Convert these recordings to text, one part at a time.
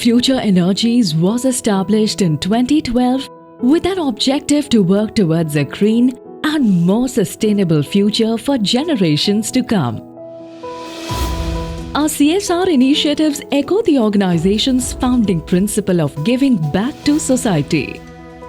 Future Energies was established in 2012 with an objective to work towards a green and more sustainable future for generations to come. Our CSR initiatives echo the organization's founding principle of giving back to society.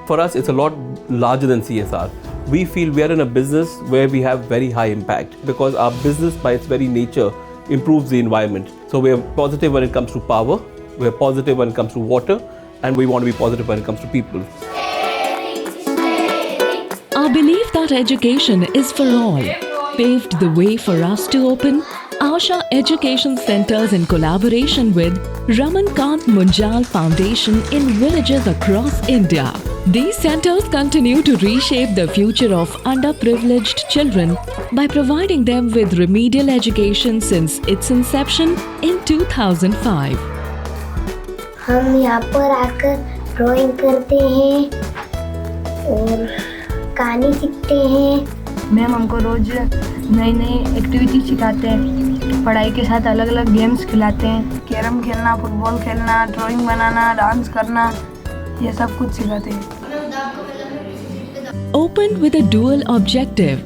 For us, it's a lot larger than CSR. We feel we are in a business where we have very high impact because our business by its very nature improves the environment. So we are positive when it comes to power, we are positive when it comes to water, and we want to be positive when it comes to people. Our belief that education is for all paved the way for us to open Asha Education Centers in collaboration with Raman Kant Munjal Foundation in villages across India. These centers continue to reshape the future of underprivileged children by providing them with remedial education since its inception in 2005. हम यहाँ पर आकर drawing करते हैं और कहानी सीखते हैं। मैम हमको रोज नई नई एक्टिविटी सिखाते हैं, पढ़ाई के साथ अलग अलग गेम्स खिलाते हैं। कैरम खेलना, फुटबॉल खेलना, ड्राइंग बनाना, डांस करना, ये सब कुछ सिखाते हैं। Opened with a dual objective,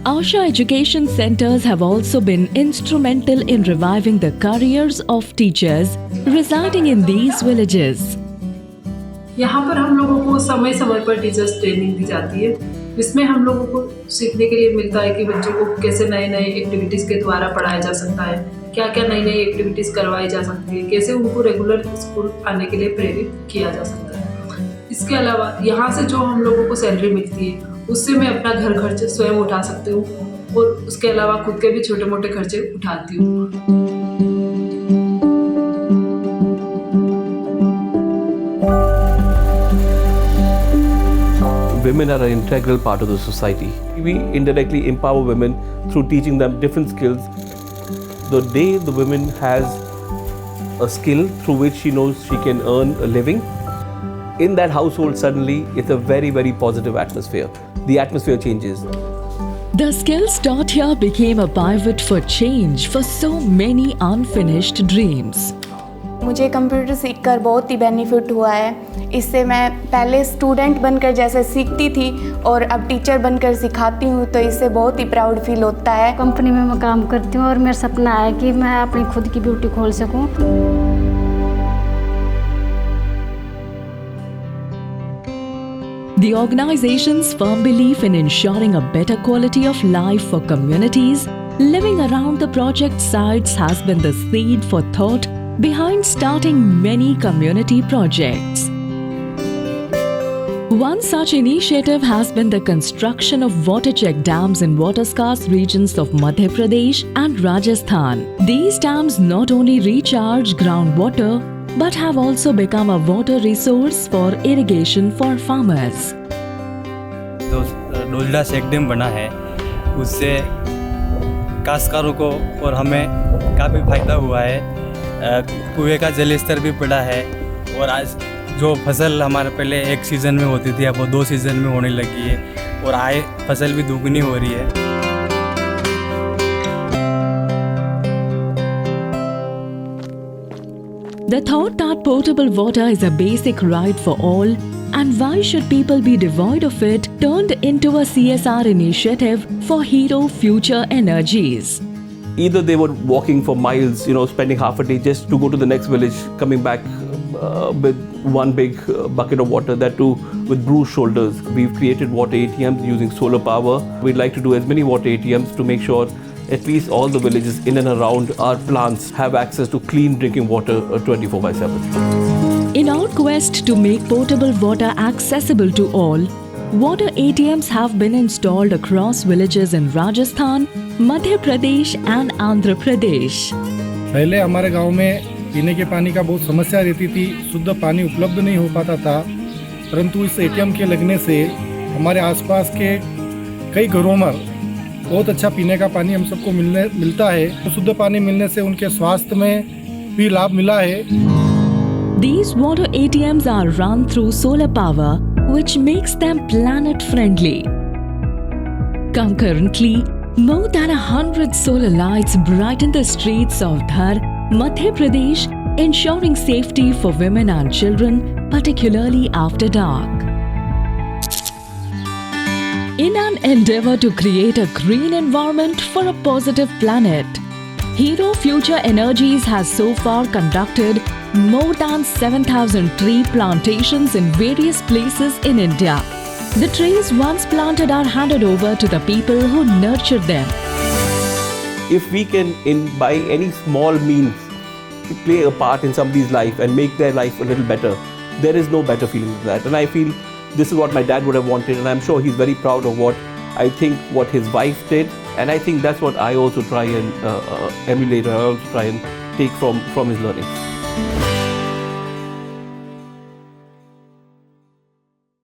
Asha Education Centers have also been instrumental in reviving the careers of teachers residing in these villages. यहाँ पर हम लोगों को समय समय पर टीचर्स ट्रेनिंग दी जाती है, जिसमें हम लोगों को सीखने के लिए मिलता है कि बच्चों को कैसे नए नए एक्टिविटीज़ के द्वारा पढ़ाया जा सकता है, क्या क्या नई नई एक्टिविटीज़ करवाई जा सकती है, कैसे उनको रेगुलर स्कूल आने के लिए प्रेरित किया जा सकता है। इसके अलावा यहाँ से जो हम लोगों को सैलरी मिलती है उससे मैं अपना घर खर्च स्वयं उठा सकती हूँ और उसके अलावा खुद के भी छोटे मोटे खर्चे उठाती हूँ। Women are an integral part of the society. We indirectly empower women through teaching them different skills. The day the woman has a skill through which she knows she can earn a living, in that household suddenly it's a very, very positive atmosphere. The atmosphere changes. The skills taught here became a pivot for change for so many unfinished dreams. मुझे computer सीखकर बहुत ही benefit हुआ है। इससे मैं पहले student बनकर जैसे सीखती थी और अब टीचर बनकर सिखाती हूँ, तो इससे बहुत ही प्राउड फील होता है। कंपनी में मैं काम करती हूँ और मेरा सपना है कि मैं अपनी खुद की ब्यूटी खोल सकूँ। The organization's firm belief in ensuring a better quality of life for communities living around the project sites has been the seed for thought behind starting many community projects. One such initiative has been the construction of water check dams in water-scarce regions of Madhya Pradesh and Rajasthan. These dams not only recharge groundwater but have also become a water resource for irrigation for farmers. जो डोलडा check dam बना है उससे काश्तकारों को और हमें काफ़ी फ़ायदा हुआ है। कुएं का जल स्तर भी बढ़ा है और आज जो फसल हमारे पहले एक सीज़न में होती थी अब वो 2 सीज़न में होने लगी है और आय फसल भी दुगनी हो रही है। The thought that potable water is a basic right for all and why should people be devoid of it turned into a CSR initiative for Hero Future Energies. Either they were walking for miles, spending half a day just to go to the next village, coming back with one big bucket of water, that too with bruised shoulders. We've created water ATMs using solar power. We'd like to do as many water ATMs to make sure at least all the villages in and around our plants have access to clean drinking water 24/7. In our quest to make potable water accessible to all, water ATMs have been installed across villages in Rajasthan, Madhya Pradesh and Andhra Pradesh. पहले हमारे गांव में पीने के पानी का बहुत समस्या रहती थी, शुद्ध पानी उपलब्ध नहीं हो पाता था, परंतु इस एटीएम के लगने से हमारे आसपास के कई घरों में बहुत अच्छा पीने का पानी हम सबको मिलता है। तो शुद्ध पानी मिलने से उनके स्वास्थ्य में भी लाभ मिला है। These water ATMs are run through solar power, which makes them planet friendly. Concurrently, more than 100 solar lights brighten the streets of Dhar, Madhya Pradesh, ensuring safety for women and children, particularly after dark. In an endeavor to create a green environment for a positive planet, Hero Future Energies has so far conducted more than 7,000 tree plantations in various places in India. The trees once planted are handed over to the people who nurture them. If we can, by any small means, play a part in somebody's life and make their life a little better, there is no better feeling than that. And I feel this is what my dad would have wanted, and I'm sure he's very proud of what his wife did, and I think that's what I also try and emulate, or I also try and take from his learnings.